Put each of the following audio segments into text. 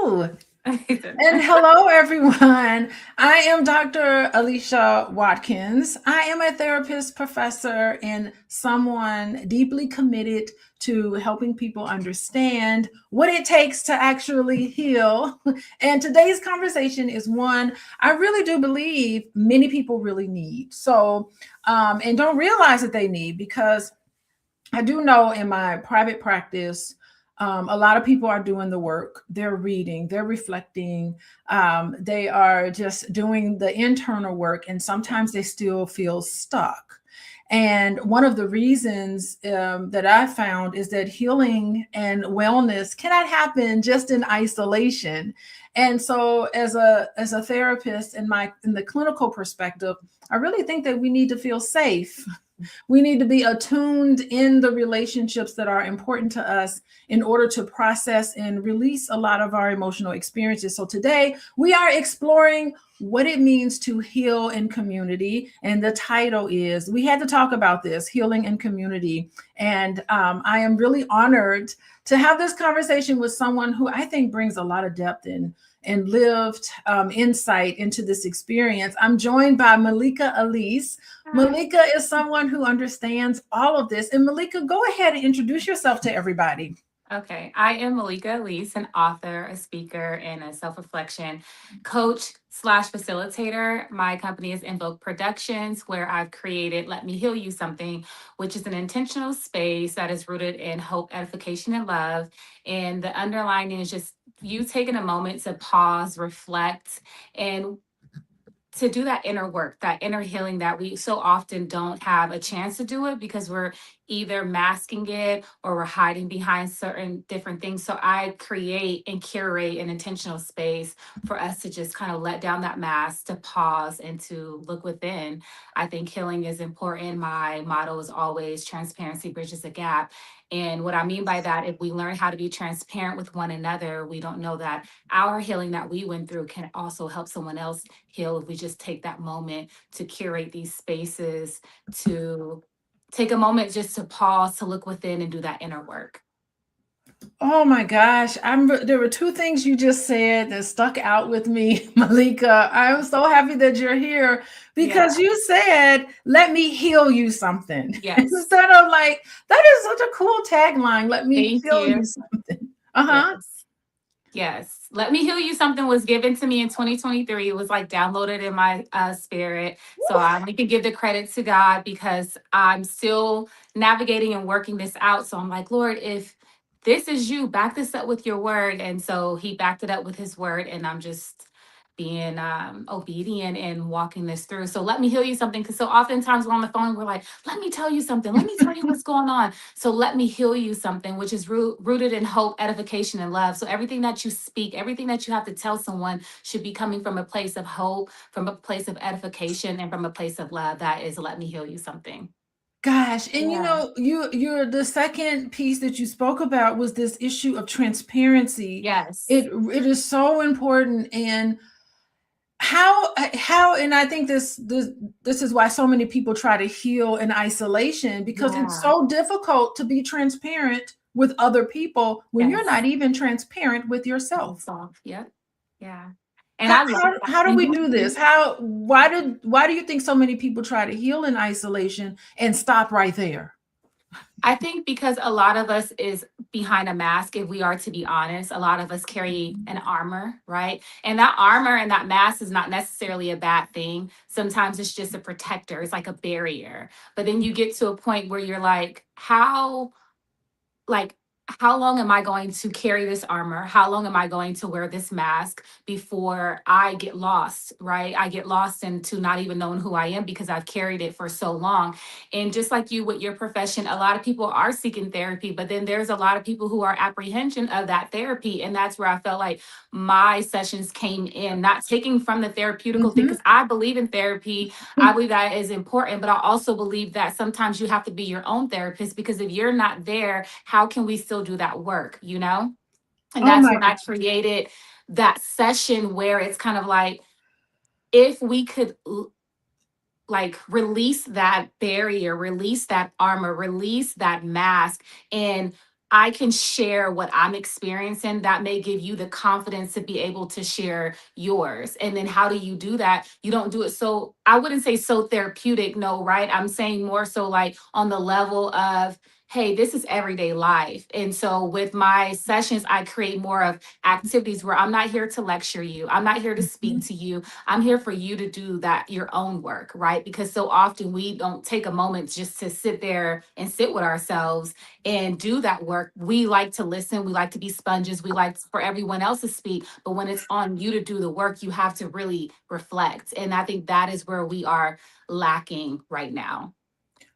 Hello. And hello, everyone. I am Dr. Alicia Watkins. I am a therapist, professor, and someone deeply committed to helping people understand what it takes to actually heal. And today's conversation is one I really do believe many people really need. And don't realize that they need because I do know in my private practice, a lot of people are doing the work. They're reading, they're reflecting, they are just doing the internal work, and sometimes they still feel stuck. And one of the reasons that I found is that healing and wellness cannot happen just in isolation. And so, as a therapist, in the clinical perspective, I really think that we need to feel safe. We need to be attuned in the relationships that are important to us in order to process and release a lot of our emotional experiences. So today we are exploring what it means to heal in community. And the title is, we had to talk about this, healing in community. And I am really honored to have this conversation with someone who I think brings a lot of depth and lived insight into this experience. I'm joined by Maleeka Alease. Maleeka is someone who understands all of this. And Maleeka, go ahead and introduce yourself to everybody. Okay, I am Maleeka Alease, an author, a speaker, and a self-reflection coach slash facilitator. My company is Invoke Productions, where I've created Let Me Heal You Something, which is an intentional space that is rooted in hope, edification, and love. And the underlying is just you taking a moment to pause, reflect, and to do that inner work, that inner healing that we so often don't have a chance to do it because we're either masking it or we're hiding behind certain different things. So I create and curate an intentional space for us to just kind of let down that mask, to pause and to look within. I think healing is important. My motto is always transparency bridges the gap. And what I mean by that, if we learn how to be transparent with one another, we don't know that our healing that we went through can also help someone else heal if we just take that moment to curate these spaces, to take a moment just to pause, to look within and do that inner work. Oh my gosh, there were two things you just said that stuck out with me, Maleeka. I'm so happy that you're here Yeah. because you said, "Let me heal you something." Yes. Instead of like, that is such a cool tagline, "Let me Thank heal you you. something." Uh-huh. Yes. Yes. Let Me Heal You Something was given to me in 2023. It was like downloaded in my spirit. So I only can give the credit to God because I'm still navigating and working this out. So I'm like, Lord, if this is you, back this up with your word. And so he backed it up with his word. And I'm just being obedient and walking this through. So let me heal you something. Because so oftentimes we're on the phone, we're like, let me tell you something. Let me tell you what's going on. So let me heal you something, which is rooted in hope, edification, and love. So everything that you speak, everything that you have to tell someone should be coming from a place of hope, from a place of edification, and from a place of love. That is, let me heal you something. Gosh, and you Yeah. know, you're the second piece that you spoke about was this issue of transparency. Yes. It is so important. And how and I think this is why so many people try to heal in isolation, because it's Yeah. so difficult to be transparent with other people when you're not Yes. even transparent with yourself. Myself. Yep. Yeah. And how, I love how, that. how do we do Mhm. this? Why do you think so many people try to heal in isolation and stop right there? I think because a lot of us is behind a mask, if we are to be honest, a lot of us carry an armor, right? And that armor and that mask is not necessarily a bad thing. Sometimes it's just a protector, it's like a barrier. But then you get to a point where you're like how long am I going to carry this armor? How long am I going to wear this mask before I get lost, right? I get lost into not even knowing who I am because I've carried it for so long. And just like you with your profession, a lot of people are seeking therapy, but then there's a lot of people who are apprehension of that therapy. And that's where I felt like my sessions came in, not taking from the therapeutical thing, Mhm. because I believe in therapy. I believe that is important, but I also believe that sometimes you have to be your own therapist because if you're not there, how can we still do that work, you know? And Oh that's my when I created that session where it's kind of like, if we could like release that barrier, release that armor, release that mask, and I can share what I'm experiencing, that may give you the confidence to be able to share yours. And then how do you do that? You don't do it so, I wouldn't say so therapeutic, no, right? I'm saying more so like on the level of, hey, this is everyday life. And so with my sessions, I create more of activities where I'm not here to lecture you. I'm not here to speak to you. I'm here for you to do that, your own work, right? Because so often we don't take a moment just to sit there and sit with ourselves and do that work. We like to listen, we like to be sponges, we like for everyone else to speak. But when it's on you to do the work, you have to really reflect. And I think that is where we are lacking right now.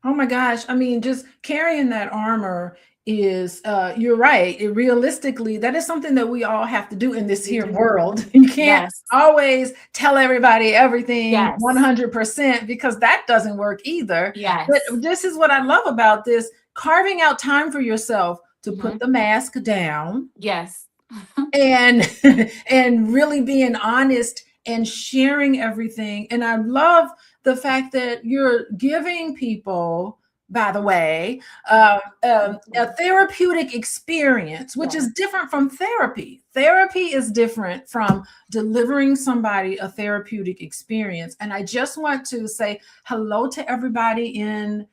Oh my gosh. I mean, just carrying that armor is, you're right. It realistically, that is something that we all have to do in this We here do. world. You can't Yes. always tell everybody everything Yes. 100% because that doesn't work either. But Yes. this is what I love about this, carving out time for yourself to put Mhm. the mask down Yes. and and really being honest and sharing everything. And I love the fact that you're giving people, by the way, a therapeutic experience, which Yes. is different from therapy. Therapy is different from delivering somebody a therapeutic experience. And I just want to say hello to everybody in,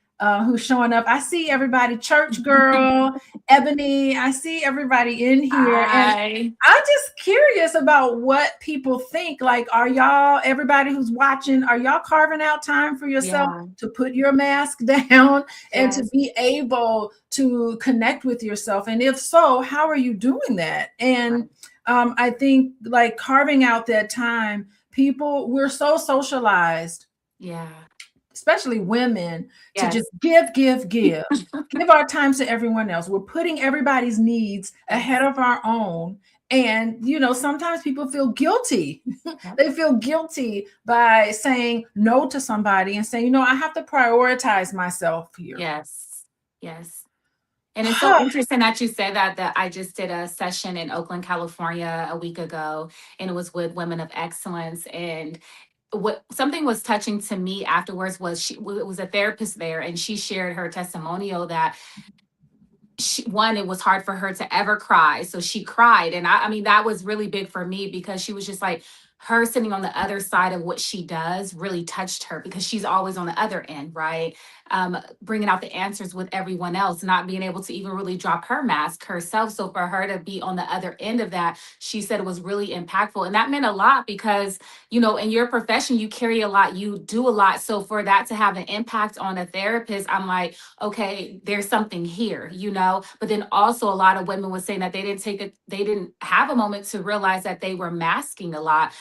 who's showing up. I see everybody, Church Girl, Ebony, I see everybody in here. And I, I'm just curious about what people think. Like, are y'all, everybody who's watching, are y'all carving out time for yourself yeah. to put your mask down and to Yes. be able to connect with yourself? And if so, how are you doing that? And Right. I think like carving out that time, people, we're so socialized, Yeah. especially women, to just Yes. give our times to everyone else. We're putting everybody's needs ahead Yes. of our own. And, sometimes people feel guilty. Yep. They feel guilty by saying no to somebody and saying, I have to prioritize myself here. Yes. Yes. And it's so interesting that you said that. That I just did a session in Oakland, California a week ago, and it was with women of excellence. And what something was touching to me afterwards was it was a therapist there, and she shared her testimonial that one, it was hard for her to ever cry, so she cried. And I mean, that was really big for me because she was just like, her sitting on the other side of what she does really touched her because she's always on the other end, right? Bringing out the answers with everyone else, not being able to even really drop her mask herself. So for her to be on the other end of that, she said it was really impactful. And that meant a lot because, in your profession, you carry a lot, you do a lot. So for that to have an impact on a therapist, I'm like, okay, there's something here, But then also a lot of women were saying that they didn't have a moment to realize that they were masking a lot,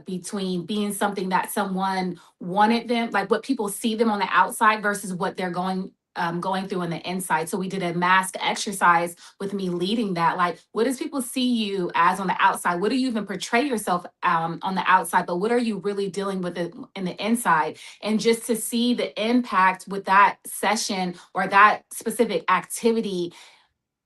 between being something that someone wanted them, like what people see them on the outside versus what they're going through on the inside. So we did a mask exercise with me leading that. Like, what does people see you as on the outside? What do you even portray yourself on the outside? But what are you really dealing with it in the inside? And just to see the impact with that session or that specific activity,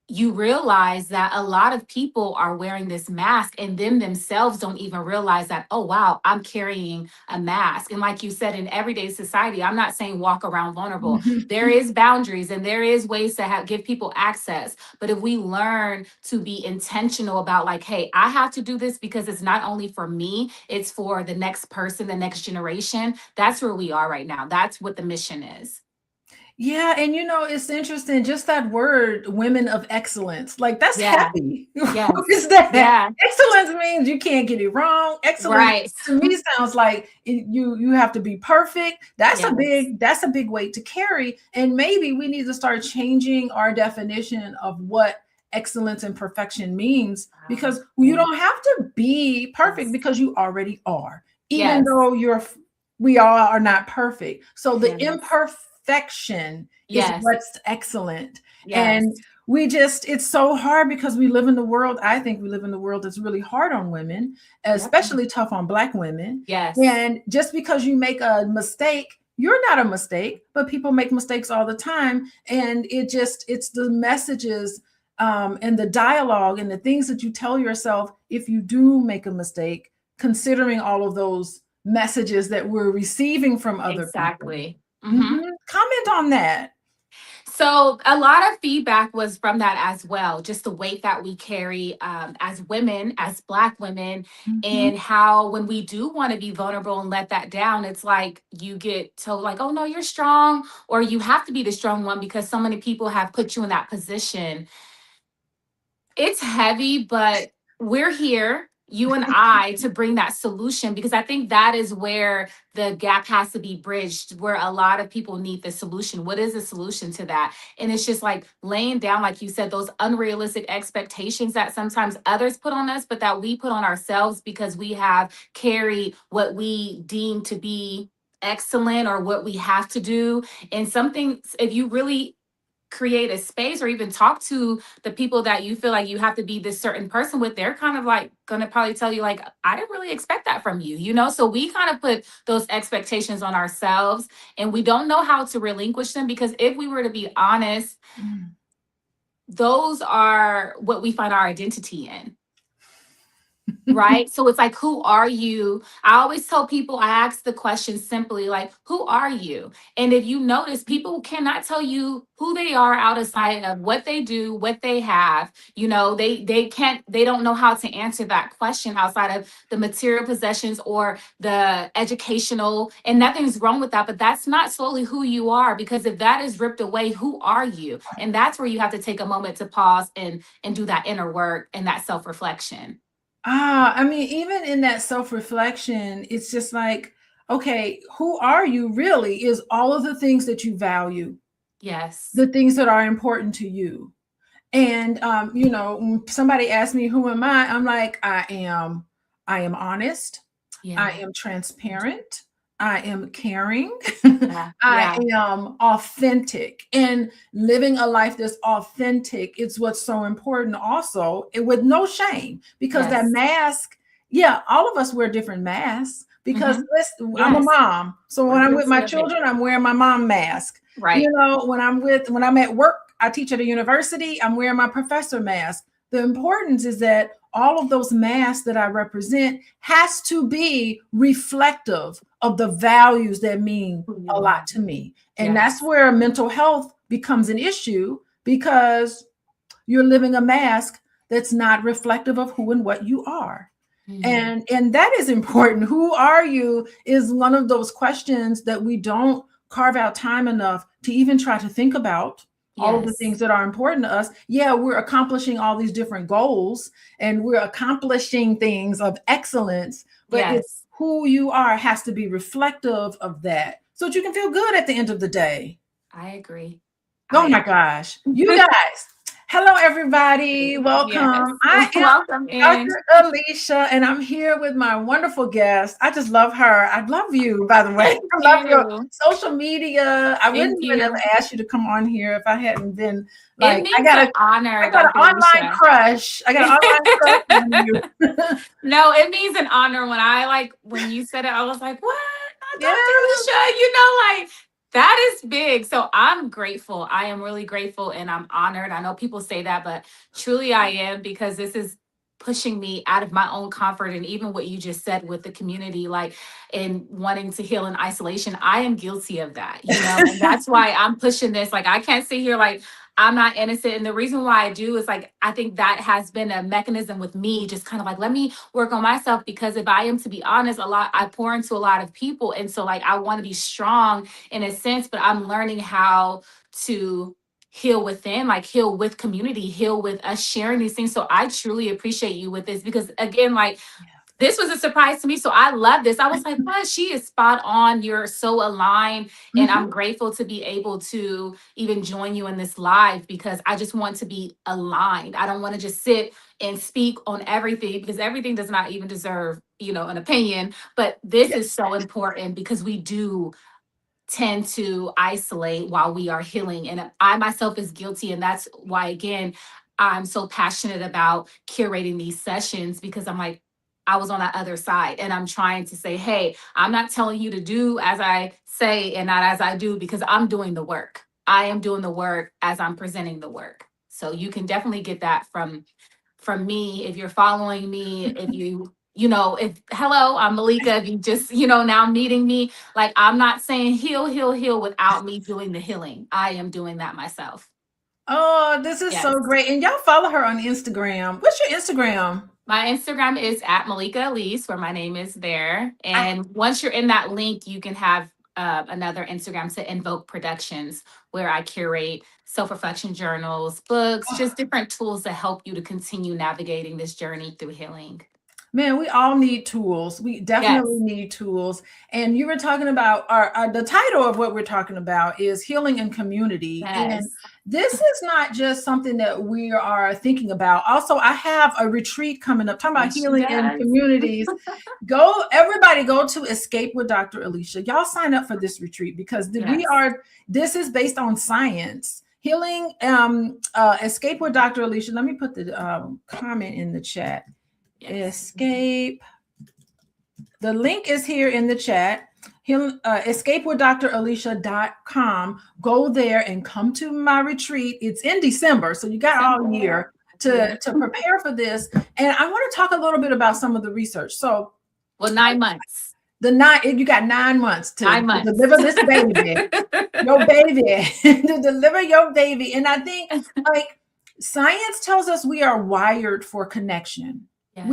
you realize that a lot of people are wearing this mask and them themselves don't even realize that, oh, wow, I'm carrying a mask. And like you said, in everyday society, I'm not saying walk around vulnerable. There is boundaries and there is ways to give people access. But if we learn to be intentional about like, hey, I have to do this because it's not only for me, it's for the next person, the next generation. That's where we are right now. That's what the mission is. Yeah, and it's interesting, just that word, women of excellence. Like, that's Yeah. heavy. What Yes. is that? Yeah. Excellence means you can't get it wrong. Excellence Right. to me sounds like you have to be perfect. That's a Yes. big weight to carry. And maybe we need to start changing our definition of what excellence and perfection means, Wow. because you Yeah. don't have to be perfect Yes. because you already are, even Yes. though we all are not perfect. So the Yes. imperfection is Yes. what's excellent. Yes. And it's so hard because we live in the world. I think we live in the world that's really hard on women, Yep. especially tough on Black women. Yes. And just because you make a mistake, you're not a mistake, but people make mistakes all the time. And it's the messages, and the dialogue and the things that you tell yourself if you do make a mistake, considering all of those messages that we're receiving from other people. Exactly. Hmm. Comment on that. So a lot of feedback was from that as well, just the weight that we carry as women, as Black women, Mhm. and how when we do want to be vulnerable and let that down, it's like you get told like, oh no, you're strong, or you have to be the strong one because so many people have put you in that position. It's heavy, but we're here, you and I, to bring that solution because I think that is where the gap has to be bridged, where a lot of people need the solution. What is the solution to that? And it's just like laying down, like you said, those unrealistic expectations that sometimes others put on us, but that we put on ourselves because we have carried what we deem to be excellent or what we have to do. And something, if you really create a space or even talk to the people that you feel like you have to be this certain person with, they're kind of like going to probably tell you like, I didn't really expect that from you, you know? So we kind of put those expectations on ourselves and we don't know how to relinquish them because if we were to be honest, Mm. those are what we find our identity in. Right? So it's like, who are you? I always tell people, I ask the question simply, like, who are you? And if you notice, people cannot tell you who they are outside of what they do, what they have. You know, they can't, they don't know how to answer that question outside of the material possessions or the educational, and nothing's wrong with that, but that's not solely who you are, because if that is ripped away, who are you? And that's where you have to take a moment to pause and do that inner work and that self-reflection. I mean, even in that self-reflection, it's just like, okay, who are you really is all of the things that you value, Yes. the things that are important to you. And you know, when somebody asks me who am I, I'm like, I am honest, I Yeah. am transparent, I am caring, Yeah. I Yeah. am authentic. And living a life that's authentic, it's what's so important also, and with no shame, because that Yes. mask, yeah, all of us wear different masks. Because Hmm. listen, I'm a Yes. mom. So We're when I'm with my guilty of it. children, I'm wearing my mom mask. You Right. know, when I'm at work, I teach at a university, I'm wearing my professor mask. The importance is that all of those masks that I represent has to be reflective of the values that mean Who a you lot are. to me. And that's Yes. where mental health becomes an issue because you're living a mask that's not reflective of who and what you are. Mm. And that is important. Who are you is one of those questions that we don't carve out time enough to even try to think about all of the Yes. things that are important to us. Yeah, we're accomplishing all these different goals and we're accomplishing things of excellence, but it's Yes. who you are has to be reflective of that so that you can feel good at the end of the day. I agree. Oh I my gosh. You guys, hello everybody. Welcome. yes. I am Welcome in. Dr. Alicia, and I'm here with my wonderful guest. I just love her. I love you, by the way. Thank I love your you. social media. I Thank wouldn't even ever you. ask you to come on here if I hadn't been It like, means an honor, I got an Dr. online Alicia. crush. I got an online crush on you. No, it means an honor. When I like when you said it, I was like, what? Not Yeah. Dr. Alicia, you know, like that is big. So I'm grateful. I am really grateful and I'm honored. I know people say that, but truly I am because this is pushing me out of my own comfort. And even what you just said with the community, like in wanting to heal in isolation, I am guilty of that, you know, and that's why I'm pushing this. Like I can't sit here like I'm not innocent. And the reason why I do is like, I think that has been a mechanism with me, just kind of like, let me work on myself. Because if I am to be honest, a lot, I pour into a lot of people. And so, like, I want to be strong in a sense, but I'm learning how to heal within, like, heal with community, heal with us sharing these things. So I truly appreciate you with this because, again, like, this was a surprise to me. So I love this. I was like, what? She is spot on. You're so aligned. And Mhm. I'm grateful to be able to even join you in this live because I just want to be aligned. I don't want to just sit and speak on everything because everything does not even deserve, you know, an opinion. But this is Yes. so important because we do tend to isolate while we are healing. And I myself is guilty. And that's why, again, I'm so passionate about curating these sessions because I'm like, I was on that other side and I'm trying to say, hey, I'm not telling you to do as I say and not as I do because I'm doing the work. I am doing the work as I'm presenting the work. So you can definitely get that from me if you're following me, if if hello, I'm Maleeka, if you just, now meeting me, like I'm not saying heal, heal, heal without me doing the healing. I am doing that myself. Oh, this is so Yes. great. And y'all follow her on Instagram. What's your Instagram? My Instagram is at Maleeka Alease, where my name is there. And once you're in that link, you can have another Instagram to Invoke Productions, where I curate self reflection journals, books, just different tools to help you to continue navigating this journey through healing. Man, we all need tools. We definitely Yes. need tools. And you were talking about the title of what we're talking about is healing in community. And Yes. this is not just something that we are thinking about. Also, I have a retreat coming up, talking about Yes, she healing in does. communities. Everybody go to Escape with Dr. Alicia. Y'all sign up for this retreat because Yes. this is based on science. Healing, Escape with Dr. Alicia. Let me put the comment in the chat. Yes. Escape. The link is here in the chat. Escapewithdralicia.com. Go there and come to my retreat. It's in December, so you got all year to prepare for this. And I want to talk a little bit about some of the research. So, well, 9 months. You got 9 months to 9 months. deliver this baby, your baby, to deliver your baby. And I think like science tells us we are wired for connection. Yes.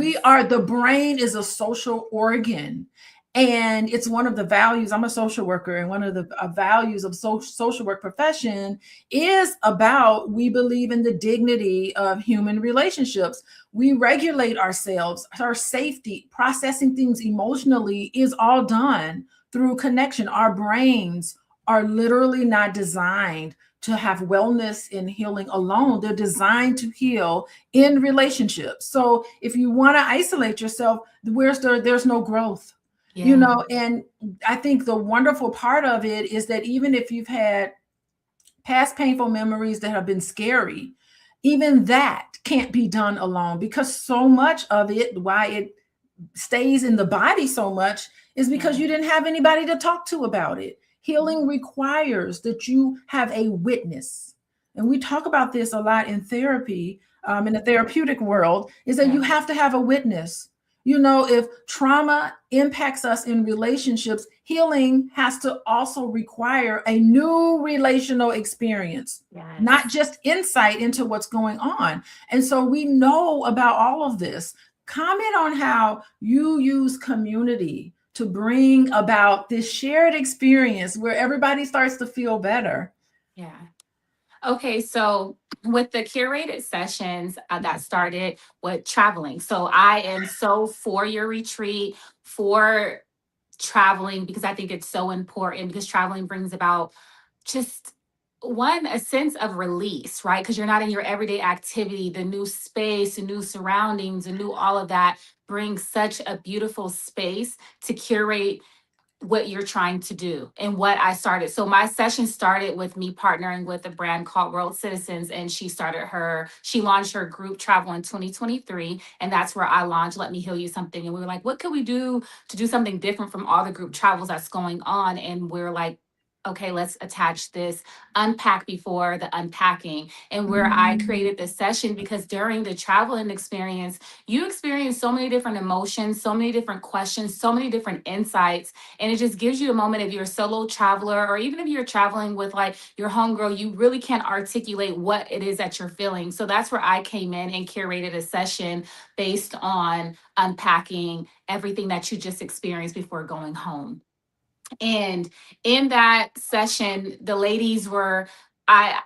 The brain is a social organ. And it's one of the values. I'm a social worker, and one of the values of social work profession is about we believe in the dignity of human relationships. We regulate ourselves, our safety, processing things emotionally is all done through connection. Our brains are literally not designed to have wellness and healing alone. They're designed to heal in relationships. So if you want to isolate yourself, there's no growth. Yeah. And I think the wonderful part of it is that even if you've had past painful memories that have been scary, even that can't be done alone, because so much of it, why it stays in the body so much, is because you didn't have anybody to talk to about it. Healing requires that you have a witness. And we talk about this a lot in therapy, in the therapeutic world, is that you have to have a witness. If trauma impacts us in relationships, healing has to also require a new relational experience, not just insight into what's going on. And so we know about all of this. Comment on how you use community to bring about this shared experience where everybody starts to feel better. Yeah. Okay, so with the curated sessions that started with traveling. So I am so for your retreat, for traveling, because I think it's so important, because traveling brings about just a sense of release, right? Because you're not in your everyday activity, the new space, the new surroundings, the new all of that brings such a beautiful space to curate what you're trying to do and what I started. So my session started with me partnering with a brand called World Citizens, and she launched her group travel in 2023. And that's where I launched Let Me Heal You Something. And we were like, what could we do to do something different from all the group travels that's going on? And we're like, okay, let's attach this unpack before the unpacking. And where I created this session, because during the traveling experience, you experience so many different emotions, so many different questions, so many different insights. And it just gives you a moment, if you're a solo traveler, or even if you're traveling with like your homegirl, you really can't articulate what it is that you're feeling. So that's where I came in and curated a session based on unpacking everything that you just experienced before going home. And in that session, the ladies were, I,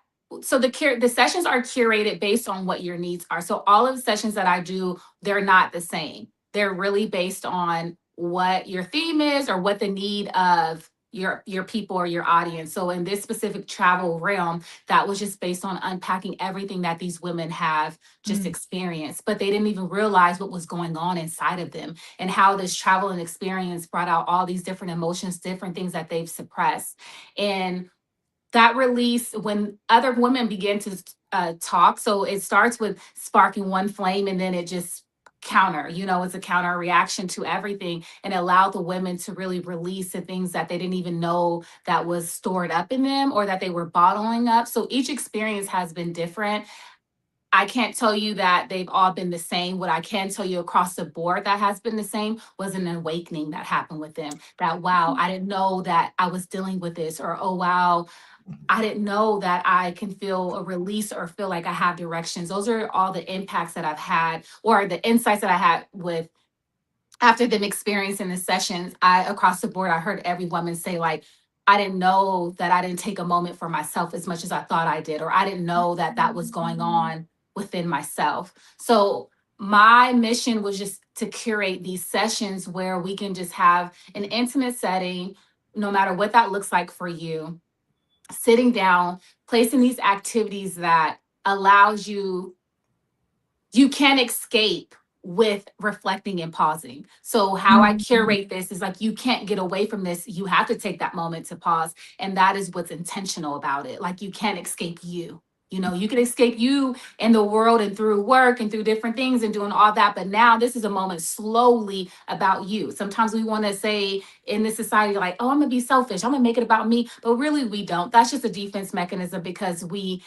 so the sessions are curated based on what your needs are. So all of the sessions that I do, they're not the same. They're really based on what your theme is or what the need of your people or your audience. So in this specific travel realm, that was just based on unpacking everything that these women have just experienced, but they didn't even realize what was going on inside of them, and how this travel and experience brought out all these different emotions, different things that they've suppressed. And that release, when other women begin to talk, so it starts with sparking one flame, and then it just it's a counter reaction to everything, and allow the women to really release the things that they didn't even know that was stored up in them or that they were bottling up. So each experience has been different. I can't tell you that they've all been the same. What I can tell you across the board that has been the same was an awakening that happened with them. That, wow, I didn't know that I was dealing with this, or, oh, wow, I didn't know that I can feel a release or feel like I have directions. Those are all the impacts that I've had, or the insights that I had with after them experiencing the sessions. I across the board, I heard every woman say, like, I didn't know that I didn't take a moment for myself as much as I thought I did, or I didn't know that that was going on within myself. So my mission was just to curate these sessions where we can just have an intimate setting, no matter what that looks like for you, sitting down, placing these activities that allows you, you can escape with reflecting and pausing. So how I curate this is like, you can't get away from this. You have to take that moment to pause. And that is what's intentional about it. Like, you can't escape you. You know, you can escape you in the world and through work and through different things and doing all that. But now this is a moment slowly about you. Sometimes we want to say in this society, like, oh, I'm gonna be selfish, I'm gonna make it about me. But really we don't. That's just a defense mechanism, because we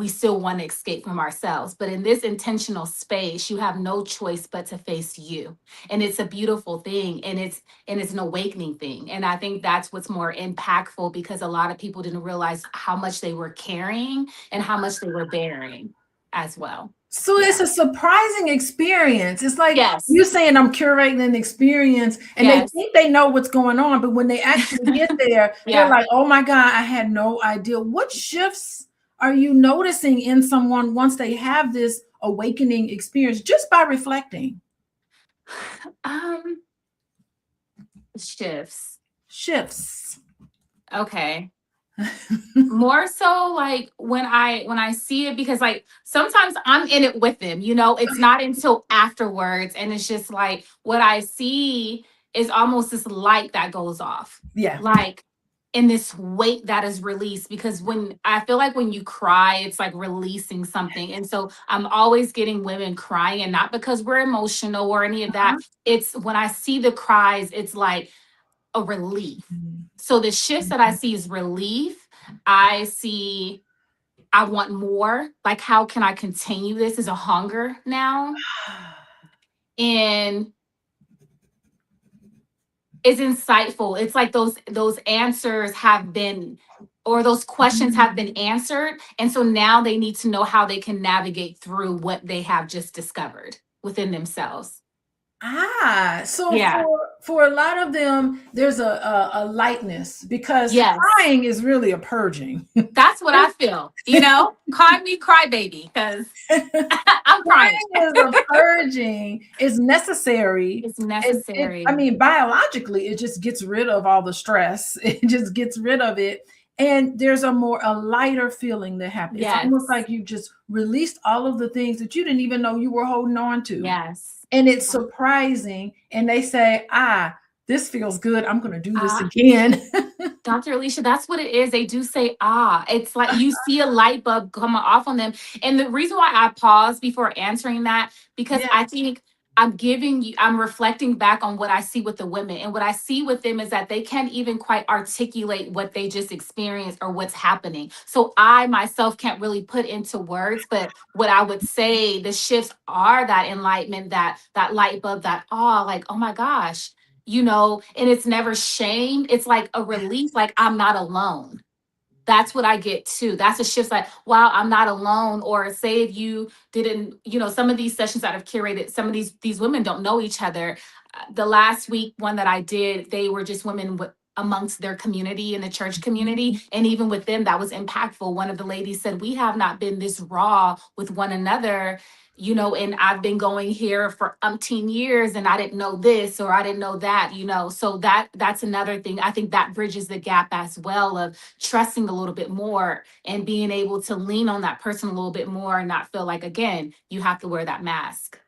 still want to escape from ourselves. But in this intentional space, you have no choice but to face you. And it's a beautiful thing. And it's an awakening thing. And I think that's what's more impactful, because a lot of people didn't realize how much they were carrying and how much they were bearing as well. So Yeah. it's a surprising experience. It's like Yes. you saying I'm curating an experience, and Yes. they think they know what's going on, but when they actually get there, they're Yeah. like, oh my God, I had no idea. What shifts are you noticing in someone once they have this awakening experience just by reflecting? Um, shifts. Shifts. Okay. More so like when I see it, because like sometimes I'm in it with them, you know, it's not until afterwards, and it's just like what I see is almost this light that goes off, Yeah. like, in this weight that is released. Because when I feel like when you cry, it's like releasing something. And so I'm always getting women crying, and not because we're emotional or any of that. It's when I see the cries, it's like a relief. So the shifts that I see is relief. I see, I want more. Like, how can I continue this? Is a hunger now. And it's insightful. It's like those answers have been, or those questions have been answered. And so now they need to know how they can navigate through what they have just discovered within themselves. So Yeah. for a lot of them, there's a lightness, because Yes. crying is really a purging. That's what I feel. You know, call me crybaby, because I'm crying. Crying is a purging. It's necessary. It's necessary. I mean, biologically, it just gets rid of all the stress. It just gets rid of it. And there's a lighter feeling that happens. It's almost Yes. like you just released all of the things that you didn't even know you were holding on to. Yes. And it's surprising. And they say, this feels good. I'm going to do this Ah, again. Dr. Alicia, that's what it is. They do say, ah. It's like you see a light bulb coming off on them. And the reason why I pause before answering that, because Yeah. I think I'm giving you, I'm reflecting back on what I see with the women. And what I see with them is that they can't even quite articulate what they just experienced or what's happening. So I myself can't really put into words, but what I would say, the shifts are that enlightenment, that light bulb, that awe, like, oh my gosh, you know. And it's never shame. It's like a relief, like, I'm not alone. That's what I get too. That's a shift, like, wow, I'm not alone. Or say if you didn't, you know, some of these sessions that I've curated, some of these women don't know each other. The last week one that I did, they were just women amongst their community, in the church community. And even with them, that was impactful. One of the ladies said, we have not been this raw with one another, you know, and I've been going here for umpteen years, and I didn't know this or I didn't know that, you know. So that's another thing. I think that bridges the gap as well, of trusting a little bit more and being able to lean on that person a little bit more, and not feel like, again, you have to wear that mask.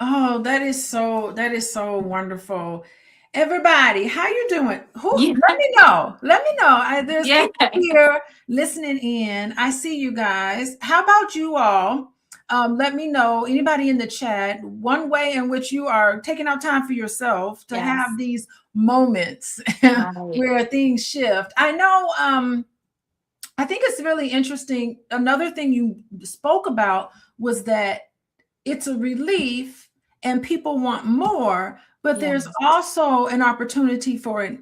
Oh, that is so wonderful. Everybody, how you doing? Yeah. Let me know. Let me know. There's Yeah. people here listening in. I see you guys. How about you all? Let me know. Anybody in the chat, one way in which you are taking out time for yourself to Yes. have these moments Right. where things shift. I know I think it's really interesting. Another thing you spoke about was that it's a relief and people want more, but there's Yes. also an opportunity for it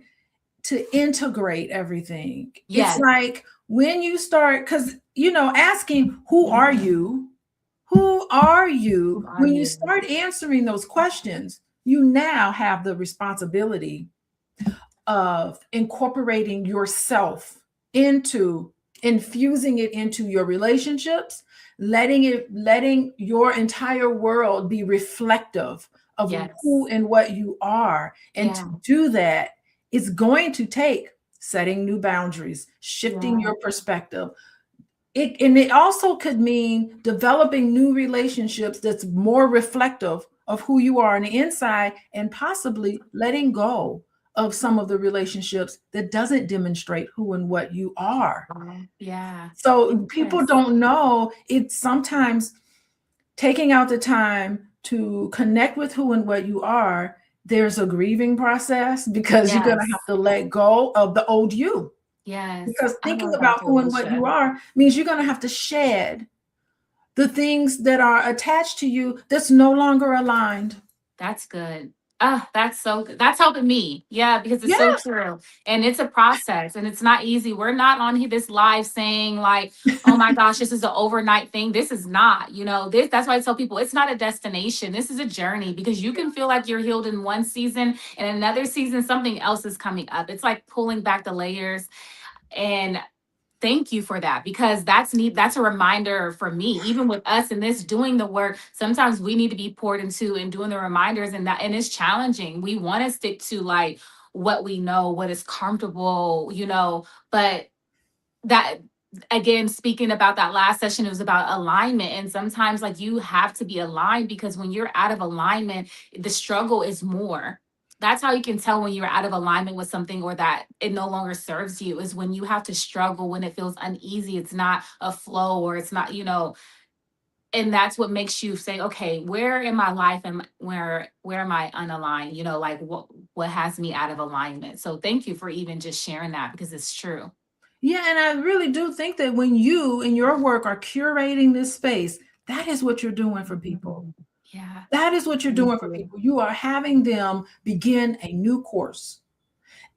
to integrate everything. It's Yes. like when you start, because, asking, who are you? Who are Who you? are When you you? start answering those questions, you now have the responsibility of incorporating yourself into infusing it into your relationships, letting your entire world be reflective of who Yes. and what you are. And to Yeah. do that, it's going to take setting new boundaries, shifting Yeah. your perspective. And it also could mean developing new relationships that's more reflective of who you are on the inside, and possibly letting go of some of the relationships that doesn't demonstrate who and what you are. Yeah. So people Yes. don't know. It's sometimes taking out the time to connect with who and what you are. There's a grieving process because you're going to have Yes. to let go of the old you, Yes. because I thinking love about Dr. who and what you Alicia. are means you're going to have to shed the things that are attached to you that's no longer aligned. That's good. Ah, that's so good. That's helping me. Yeah, because it's so Yeah. true. And it's a process and it's not easy. We're not on this live saying like, oh my gosh, this is an overnight thing. This is not, that's why I tell people it's not a destination. This is a journey, because you can feel like you're healed in one season and another season, something else is coming up. It's like pulling back the layers. And thank you for that, because that's a reminder for me, even with us in this doing the work. Sometimes we need to be poured into and doing the reminders, and it's challenging. We want to stick to like what we know, what is comfortable, but that, again, speaking about that last session, it was about alignment. And sometimes like you have to be aligned, because when you're out of alignment, the struggle is more. That's how you can tell when you're out of alignment with something, or that it no longer serves you, is when you have to struggle, when it feels uneasy, it's not a flow, or it's not, and that's what makes you say, okay, where in my life am where am I unaligned, like what has me out of alignment. So thank you for even just sharing that, because it's true. Yeah. And I really do think that when you in your work are curating this space, that is what you're doing for people. Yeah. That is what you're Thank doing for you. people. You are having them begin a new course.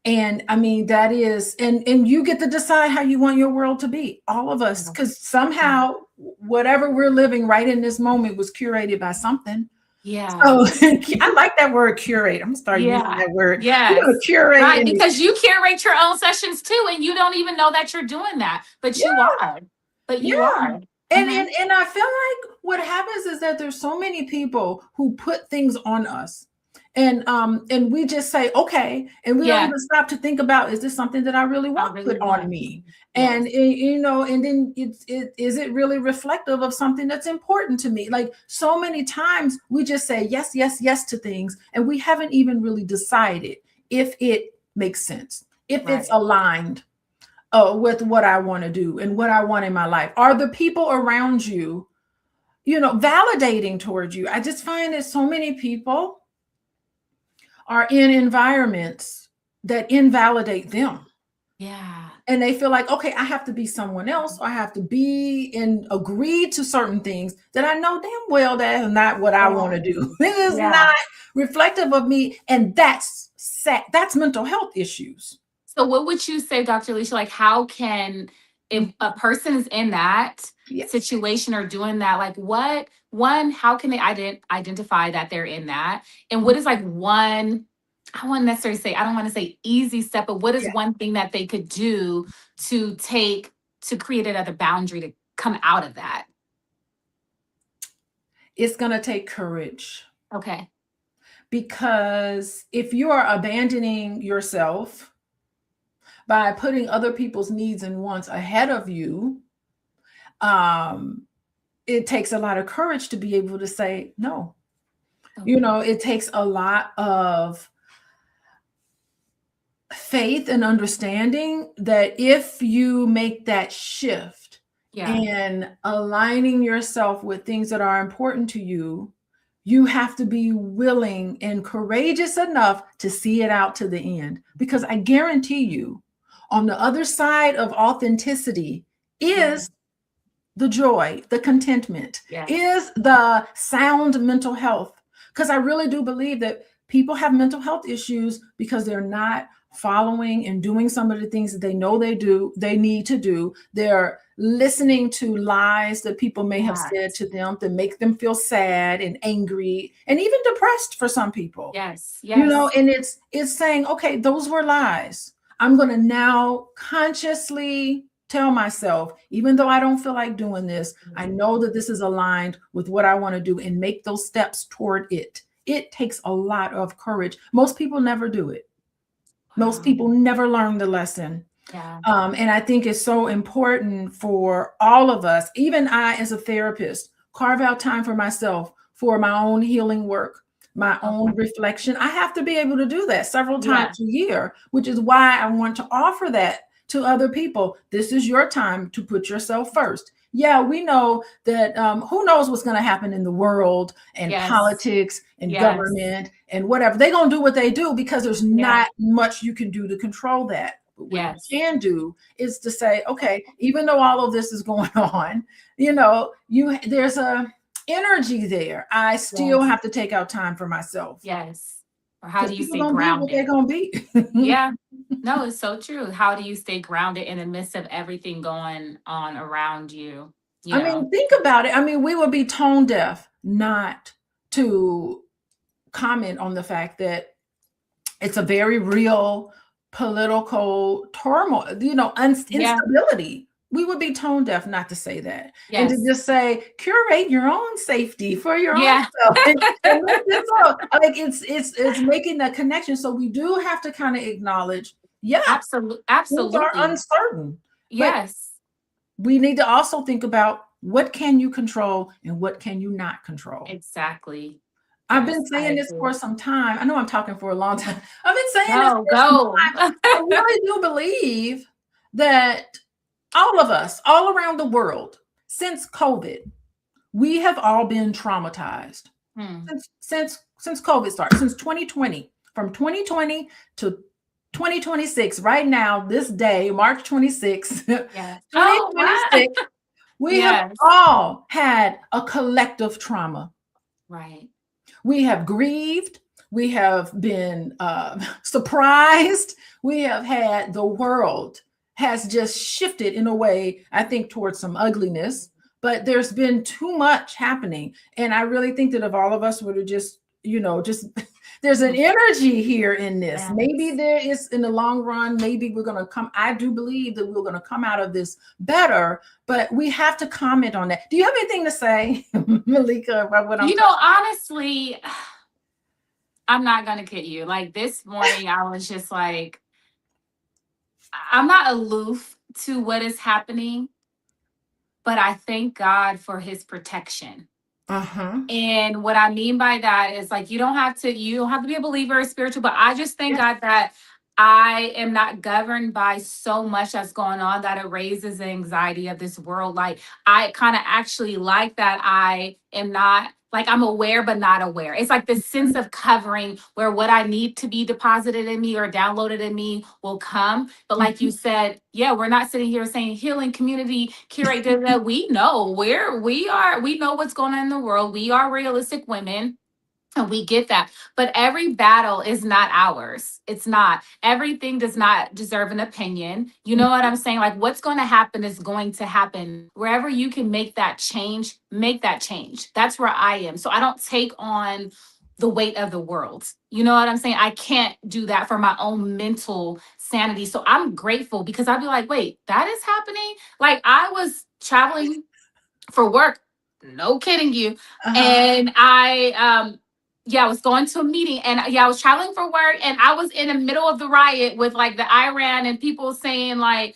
And I mean, that is, and you get to decide how you want your world to be, all of us, because somehow whatever we're living right in this moment was curated by something. Yeah. So I like that word curate. I'm gonna start using Yeah. that word. We're gonna Yes. curate Right. and Because you curate your own sessions too, and you don't even know that you're doing that, but yeah, you are. But yeah. you are. And, Hmm. and and I feel like what happens is that there's so many people who put things on us. And we just say, okay, and we don't Yeah. even stop to think about, is this something that I really I want really put on want. me? And Yes. and then is it really reflective of something that's important to me? Like so many times we just say yes, yes, yes to things, and we haven't even really decided if it makes sense, if it's Right. aligned with what I want to do and what I want in my life. Are the people around you, validating towards you? I just find that so many people are in environments that invalidate them. Yeah. And they feel like, okay, I have to be someone else, or I have to be and agree to certain things that I know damn well that is not what I want Yeah. to do. It is Yeah. not reflective of me. And that's sad. That's mental health issues. So what would you say, Dr. Alicia, like how can, if a person is in that Yes. situation or doing that, like how can they identify that they're in that? And what is like one, I wouldn't necessarily say, I don't want to say easy step, but what is Yeah. one thing that they could do to create another boundary to come out of that? It's going to take courage, Okay. because if you are abandoning yourself by putting other people's needs and wants ahead of you, um, it takes a lot of courage to be able to say no. Okay. It takes a lot of faith and understanding that if you make that shift Yeah. and aligning yourself with things that are important to you, you have to be willing and courageous enough to see it out to the end. Because I guarantee you, On the other side of authenticity Yeah. is the joy, the contentment, Yes. is the sound mental health. Because I really do believe that people have mental health issues because they're not following and doing some of the things that they know they need to do. They're listening to lies that people may have said Yes. to them that make them feel sad and angry and even depressed for some people. Yes. You know, Yes. and it's saying, okay, those were lies. I'm going to now consciously tell myself, even though I don't feel like doing this, I know that this is aligned with what I want to do and make those steps toward it. It takes a lot of courage. Most people never do it. Most Wow. people never learn the lesson. Yeah. And I think it's so important for all of us, even I as a therapist, carve out time for myself for my own healing work, my own Okay. reflection. I have to be able to do that several times Yeah. a year, which is why I want to offer that to other people. This is your time to put yourself first. Yeah, we know that who knows what's going to happen in the world and Yes. politics and Yes. government and whatever. They're going to do what they do because there's Yeah. not much you can do to control that. But what you Yes. can do is to say, okay, even though all of this is going on, you know, there's a energy there. I still Yes. have to take out time for myself Yes. Or how because do you people stay gonna be what they're grounded? gonna be. Yeah. No, it's so true. How do you stay grounded in the midst of everything going on around you? You I know? mean, think about it. I mean, we would be tone deaf not to comment on the fact that it's a very real political turmoil, you know, Yeah. instability. We would be tone deaf not to say that and to Yes. just say, curate your own safety for your own Yeah. self. And let this out. Like it's making that connection. So we do have to kind of acknowledge, yeah, things are Absolutely. uncertain, but Yes. we need to also think about what can you control and what can you not control. Exactly. I've been Yes, I saying this agree. for some time. I know I'm talking for a long time. I've been saying this No, for some go. time. I really do believe that all of us, all around the world, since COVID, we have all been traumatized. Hmm. Since COVID started, since 2020, from 2020 to 2026, right now, this day, March 26th, Yes. Oh, wow. 2026, we have Yes. all had a collective trauma. Right. We have grieved. We have been surprised. We have had the world has just shifted in a way, I think, towards some ugliness, but there's been too much happening. And I really think that if all of us were to just, you know, just there's an energy here in this. Maybe Yes. there is in the long run, maybe we're going to come. I do believe that we're going to come out of this better, but we have to comment on that. Do you have anything to say, Maleeka, about what I'm You talking? know, honestly, I'm not gonna kid you. Like this morning, I was just like, I'm not aloof to what is happening, but I thank God for his protection. Uh-huh. And what I mean by that is like you don't have to be a believer or spiritual, but I just thank Yeah. God that I am not governed by so much that's going on that it raises the anxiety of this world. Like I kind of actually like that I am not like I'm aware but not aware. It's like this sense of covering where what I need to be deposited in me or downloaded in me will come. But like you Mhm. said, yeah, we're not sitting here saying healing community curate that we know where we know what's going on in the world. We are realistic women and we get that. But every battle is not ours. It's not. Everything does not deserve an opinion. You know what I'm saying? Like what's going to happen is going to happen. Wherever you can make that change, make that change. That's where I am. So I don't take on the weight of the world. You know what I'm saying? I can't do that for my own mental sanity. So I'm grateful because I'd be like, wait, that is happening. Like I was traveling for work, no kidding you. Uh-huh. And I was going to a meeting and I was traveling for work and I was in the middle of the riot with like the Iran and people saying like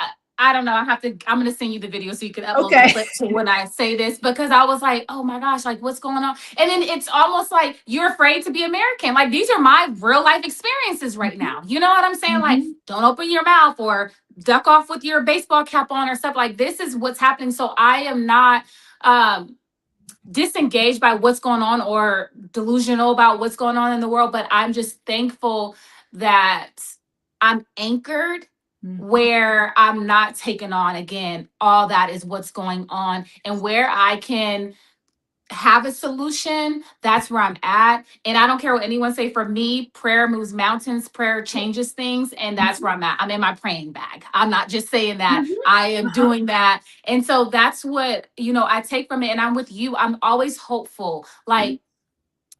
I, I don't know. I'm gonna send you the video so you can upload the Okay. clip to when I say this because I was like, oh my gosh, like what's going on? And then it's almost like you're afraid to be American. Like these are my real life experiences right Mhm. now. You know what I'm saying? Like, Mhm. don't open your mouth or duck off with your baseball cap on or stuff. Like this is what's happening. So I am not um disengaged by what's going on or delusional about what's going on in the world, but I'm just thankful that I'm anchored Mhm. where I'm not taking on again all that is what's going on, and where I can have a solution, that's where I'm at. And I don't care what anyone say. For me, prayer moves mountains, prayer changes things, and that's where Mhm. I'm at. I'm in my praying bag. I'm not just saying that. Mhm. I am Uh-huh. doing that. And so that's what, I take from it. And I'm with you. I'm always hopeful. Mhm. Like,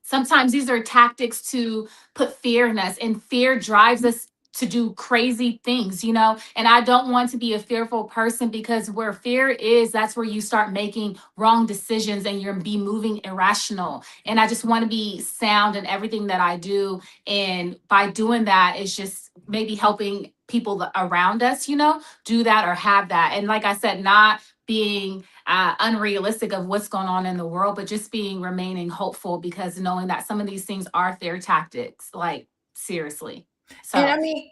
sometimes these are tactics to put fear in us, and fear drives us to do crazy things, and I don't want to be a fearful person, because where fear is, that's where you start making wrong decisions and you're be moving irrational. And I just want to be sound in everything that I do, and by doing that, it's just maybe helping people around us, do that or have that. And like I said, not being unrealistic of what's going on in the world, but just remaining hopeful, because knowing that some of these things are their tactics, like, seriously. And So, I mean,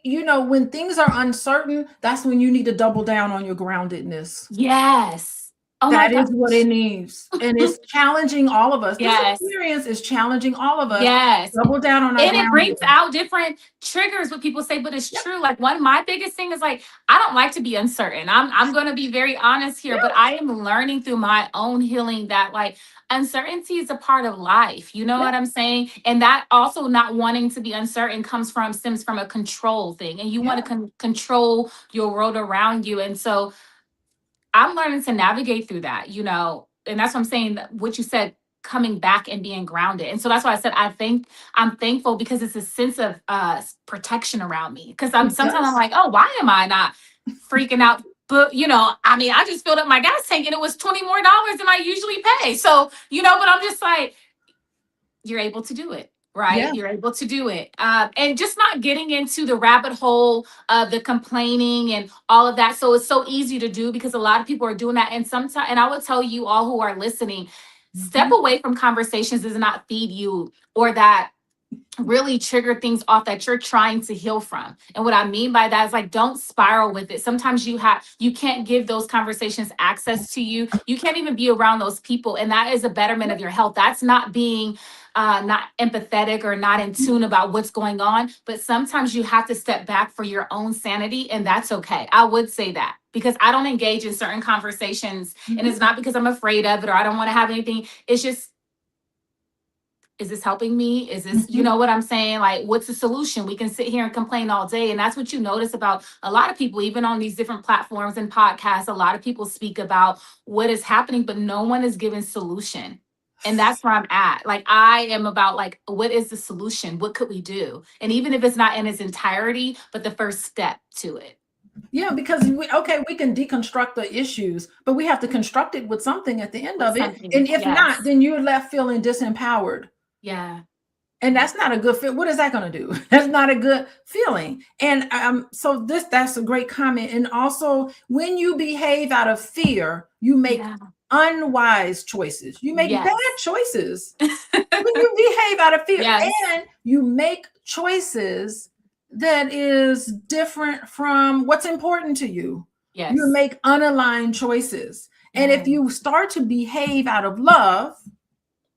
when things are uncertain, that's when you need to double down on your groundedness. yes. Oh my That is what it gosh. needs. And it's challenging all of us. This Yes. experience is challenging all of us. Yes. Double down on our And it brings groundedness. out different triggers what people say, but it's Yep. true. Like, one of my biggest thing is, like, I don't like to be uncertain. I'm going to be very honest here, but Yep. I am learning through my own healing that, like, uncertainty is a part of life. You know Yep. what I'm saying? And that also, not wanting to be uncertain, stems from a control thing, and you want to Yep. control your world around you. And so I'm learning to navigate through that, and that's what I'm saying, what you said, coming back and being grounded. And so that's why I said I'm thankful, because it's a sense of protection around me. Because It sometimes I'm does. like, oh, why am I not freaking out? But I mean, I just filled up my gas tank and it was $20 more than I usually pay. So, but I'm just like, you're able to do it, Yeah. right? You're able to do it. And just not getting into the rabbit hole of the complaining and all of that. So it's so easy to do, because a lot of people are doing that. And sometimes, and I will tell you all who are listening, step Mhm. away from conversations does not feed you, or that really trigger things off that you're trying to heal from. And what I mean by that is, like, don't spiral with it. Sometimes you can't give those conversations access to you. You can't even be around those people. And that is a betterment of your health. That's not being not empathetic or not in tune about what's going on. But sometimes you have to step back for your own sanity. And that's okay. I would say that, because I don't engage in certain conversations. And Mhm. it's not because I'm afraid of it or I don't want to have anything. It's just, is this helping me? Is this, you Mhm. know what I'm saying? Like, what's the solution? We can sit here and complain all day. And that's what you notice about a lot of people, even on these different platforms and podcasts. A lot of people speak about what is happening, but no one is giving solution. And that's where I'm at. Like, I am about, like, what is the solution? What could we do? And even if it's not in its entirety, but the first step to it. Yeah, because we can deconstruct the issues, but we have to construct it with something at the end With of it. something. And if not, Yes. then you're left feeling disempowered. Yeah. And that's not a good fit. What is that going to do? That's not a good feeling. And so that's a great comment. And also, when you behave out of fear, you make Yeah. unwise choices. You make bad Yes. choices when you behave out of fear, Yes. and you make choices that is different from what's important to you. You Yes. make unaligned choices. And if Yeah. you start to behave out of love,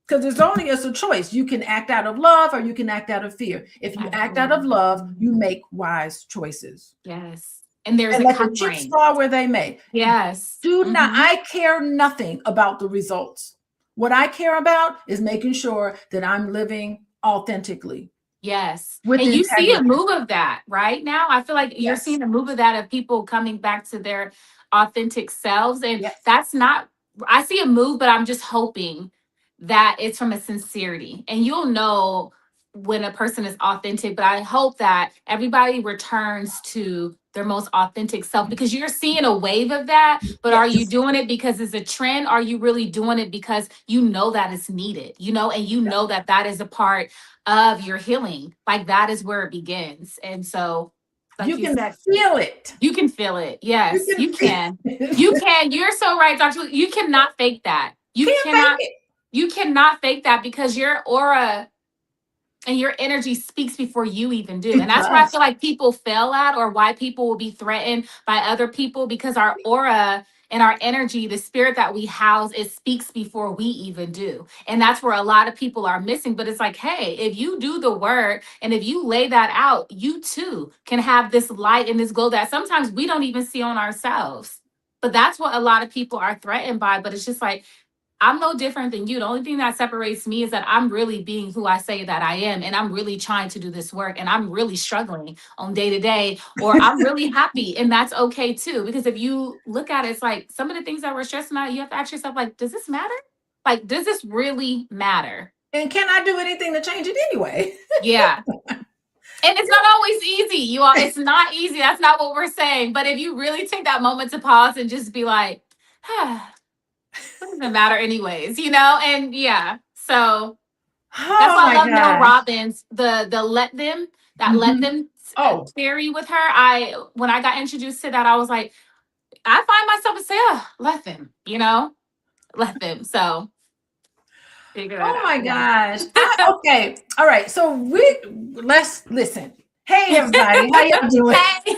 because it's a choice. You can act out of love or you can act out of fear. If you act out of Absolutely. love, you make wise choices. Yes. And there's And a let the chips covering. fall where they may. Yes. Do not, Hmm. I care nothing about the results. What I care about is making sure that I'm living authentically Yes. with And you see a integrity. move of that right now. I feel like you're Yes. seeing a move of that, of people coming back to their authentic selves. And Yes. that's not, I see a move, but I'm just hoping that it's from a sincerity. And you'll know when a person is authentic, but I hope that everybody returns to their most authentic self, because you're seeing a wave of that. But are you Yes. doing it because it's a trend? Are you really doing it because you know that it's needed, and you Yep. know that that is a part of your healing? Like, that is where it begins. And so, like You you can said, feel it. you can feel it. You Yes, can you feel can. it. You can. You're so right, Dr. You cannot fake that. Can't fake it. You cannot fake that, because your aura and your energy speaks before you even do. And It that's where I does. feel like people fail at, or why people will be threatened by other people, because our aura and our energy, the spirit that we house, it speaks before we even do. And that's where a lot of people are missing. But it's like, hey, if you do the work and if you lay that out, you too can have this light and this glow that sometimes we don't even see on ourselves. But that's what a lot of people are threatened by. But it's just like, I'm no different than you. The only thing that separates me is that I'm really being who I say that I am. And I'm really trying to do this work. And I'm really struggling on day to day, or I'm really happy. And that's okay too. Because if you look at it, it's like some of the things that we're stressing out, you have to ask yourself, like, does this matter? Like, does this really matter? And can I do anything to change it anyway? Yeah. And it's not always easy, you all. It's not easy. That's not what we're saying. But if you really take that moment to pause and just be like, ah, it doesn't matter anyways, and yeah. So that's Oh why I my love Mel gosh. Robbins, the let them, that let Mhm. them Oh, theory with her. When I got introduced to that, I was like, I find myself to say, oh, let them, let them. So figure that oh out. my Yeah. gosh. Okay. All right. So let's listen. Hey everybody, how y'all doing? Hey.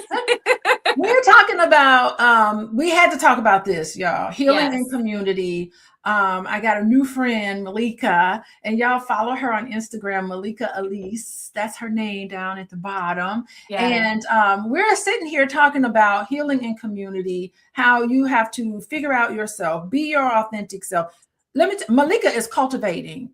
We're talking about we had to talk about this, y'all. Healing in Yes. community. I got a new friend, Maleeka, and y'all follow her on Instagram, Maleeka Alease. That's her name down at the bottom. Yes. And we're sitting here talking about healing in community, how you have to figure out yourself, be your authentic self. Maleeka is cultivating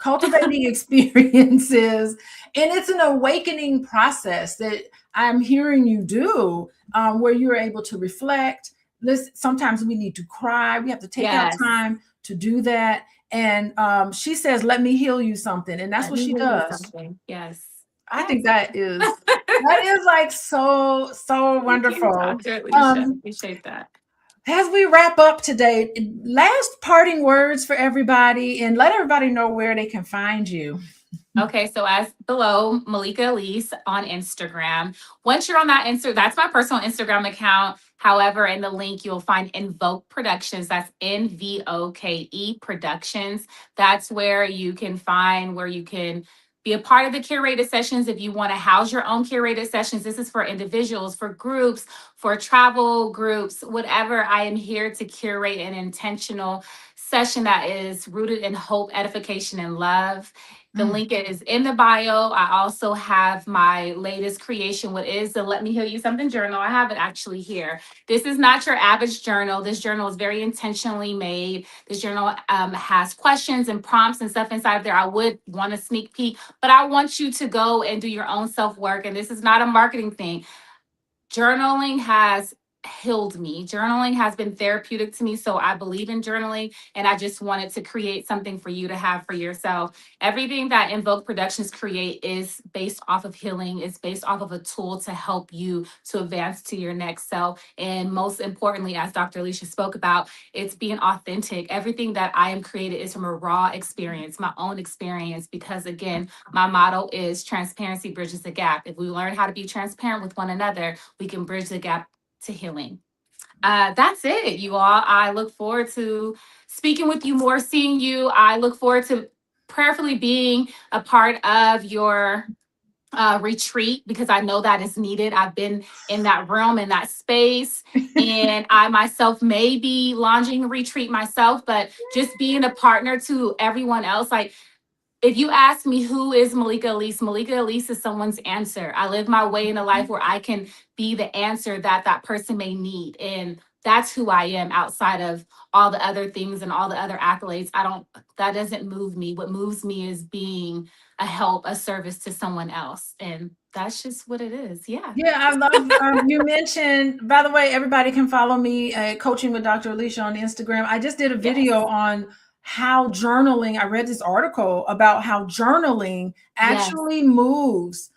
experiences, and it's an awakening process that I'm hearing you do, where you're able to reflect. Listen, sometimes we need to cry. We have to take out Yes. time to do that. And she says, "Let me heal you something," and that's Let what me she hear you does. something. Yes. I Yes. think that is like so Thank you, wonderful. Dr. Alicia. Um, Appreciate that. as we wrap up today, last parting words for everybody, and let everybody know where they can find you. Okay, so as below, Maleeka Alease on Instagram. Once you're on that that's my personal Instagram account. However, in the link, you'll find Invoke Productions. That's NVOKE Productions. That's where you can find where you can be a part of the curated sessions. If you want to house your own curated sessions, this is for individuals, for groups, for travel groups, whatever. I am here to curate an intentional session that is rooted in hope, edification, and love. The Mm. link is in the bio. I also have my latest creation, what is the Let Me Heal You Something journal. I have it actually here. This is not your average journal. This journal is very intentionally made. This journal has questions and prompts and stuff inside of there. I would want a sneak peek, but I want you to go and do your own self work. And this is not a marketing thing. Journaling has healed me. Journaling has been therapeutic to me. So I believe in journaling, and I just wanted to create something for you to have for yourself. Everything that Invoke Productions create is based off of healing, it's based off of a tool to help you to advance to your next self. And most importantly, as Dr. Alicia spoke about, it's being authentic. Everything that I am created is from a raw experience, my own experience, because again, my motto is transparency bridges the gap. If we learn how to be transparent with one another, we can bridge the gap to healing. That's it, you all. I look forward to speaking with you more, seeing you. I look forward to prayerfully being a part of your retreat, because I know that is needed. I've been in that realm, in that space, and I myself may be launching a retreat myself, but just being a partner to everyone else. Like, if you ask me who is Maleeka Alease, Maleeka Alease is someone's answer. I live my way in a life where I can be the answer that that person may need. And that's who I am outside of all the other things and all the other accolades. That doesn't move me. What moves me is being a help, a service to someone else. And that's just what it is. Yeah. Yeah, I love you mentioned, by the way, everybody can follow me at Coaching with Dr. Alicia on Instagram. I just did a video Yes. on how journaling, I read this article about how journaling Yes. actually moves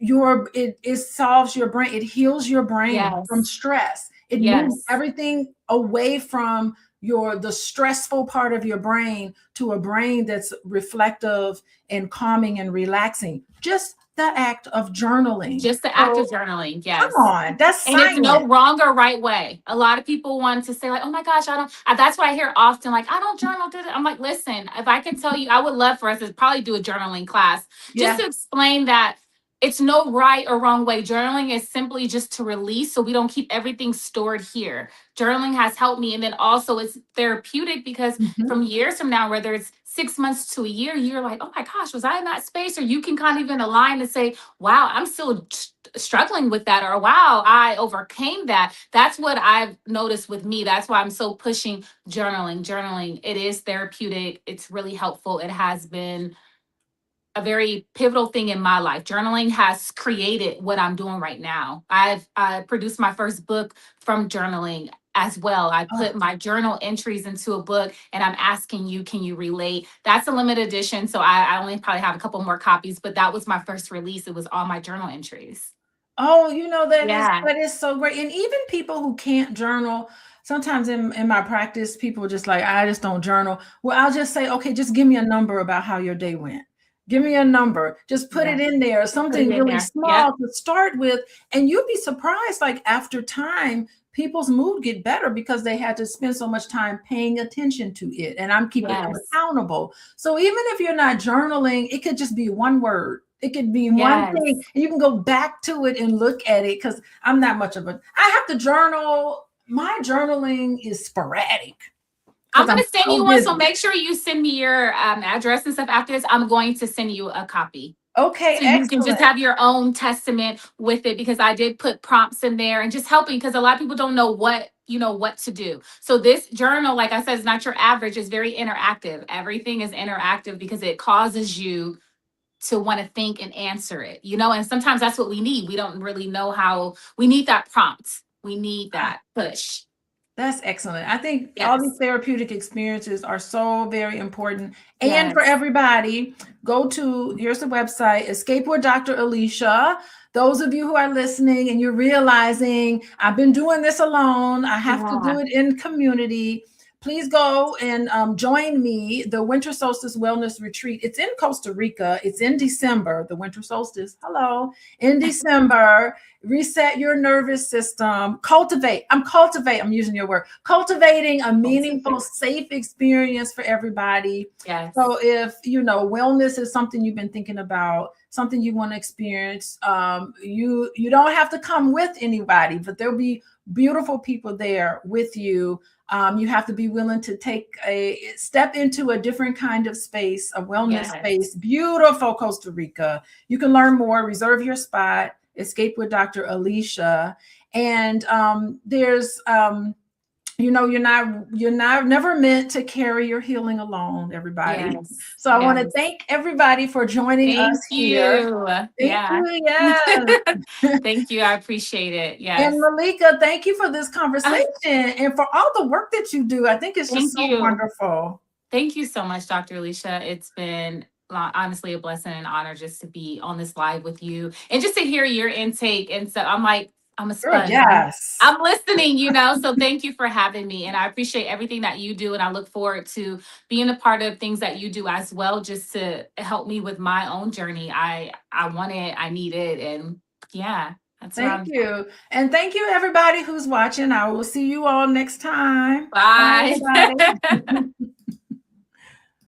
it solves your brain, it heals your brain from Yes. stress. It moves Yes. everything away from the stressful part of your brain to a brain that's reflective and calming and relaxing. Just the act of journaling. Just the act So of journaling. come Yes. on, that's And it's no science. wrong or right way. A lot of people want to say, like, oh my gosh, I don't. That's what I hear often. Like, I don't journal. I'm like, listen, if I could tell you, I would love for us to probably do a journaling class just Yeah. to explain that it's no right or wrong way. Journaling is simply just to release so we don't keep everything stored here. Journaling has helped me. And then also it's therapeutic because Mhm. from years from now, whether it's 6 months to a year, you're like, oh my gosh, was I in that space? Or you can kind of even align and say, wow, I'm still struggling with that. Or wow, I overcame that. That's what I've noticed with me. That's why I'm so pushing journaling. Journaling, it is therapeutic. It's really helpful. It has been a very pivotal thing in my life. Journaling has created what I'm doing right now. I've produced my first book from journaling as well. I Oh, put my journal entries into a book and I'm asking you, can you relate? That's a limited edition. So I only probably have a couple more copies, but that was my first release. It was all my journal entries. oh, you know, Yeah. that is so great. And even people who can't journal, sometimes in my practice, people are just like, I just don't journal. Well, I'll just say, okay, just give me a number about how your day went. Give me a number. Just put Yeah. it in there, Put it something in really there. Yep. small to start with. And you'd be surprised, like after time, people's mood get better because they had to spend so much time paying attention to it. And I'm keeping them Yes. accountable. So even if you're not journaling, it could just be one word. It could be one thing, Yes. and you can go back to it and look at it because I'm not much of a. I have to journal. My journaling is sporadic I'm because going I'm to send so you one. So busy. make sure you send me your address and stuff after this. I'm going to send you a copy. Okay, So you can just excellent. have your own testament with it because I did put prompts in there and just helping because a lot of people don't know what to do. So this journal, like I said, is not your average, it's very interactive. Everything is interactive because it causes you to want to think and answer it, and sometimes that's what we need. We don't really know how we need that prompt. We need that push. That's excellent. I think all these Yes. therapeutic experiences are so very important. And for Yes. everybody, here's the website, Escape with Dr. Alicia. Those of you who are listening and you're realizing, I've been doing this alone, I have to Yeah. do it in community. Please go and join me, the Winter Solstice Wellness Retreat. It's in Costa Rica. It's in December, the Winter Solstice. Hello, in December. Reset your nervous system, I'm using your word, cultivating a meaningful, safe experience for everybody. Yes. So if wellness is something you've been thinking about, something you want to experience, you don't have to come with anybody, but there'll be beautiful people there with you. You have to be willing to take a step into a different kind of space, a wellness Yes. space. Beautiful Costa Rica. You can learn more, reserve your spot, Escape with Dr. Alicia. And there's you're never meant to carry your healing alone, everybody. Yes. So I want to Yes. thank everybody for joining us Thank here. you. Thank Yeah. you. Yes. Thank you. I appreciate it. And Yes. Maleeka, thank you for this conversation and for all the work that you do. I think it's just Thank so you. wonderful. Thank you so much, Dr. Alicia. It's been honestly a blessing and honor just to be on this live with you and just to hear your intake. And so I'm like, I'm a Girl, sponge. yes. I'm listening. So thank you for having me. And I appreciate everything that you do. And I look forward to being a part of things that you do as well, just to help me with my own journey. I want it, I need it. And yeah, that's where Thank I'm. you. And thank you, everybody who's watching. I will see you all next time. Bye, Bye. everybody.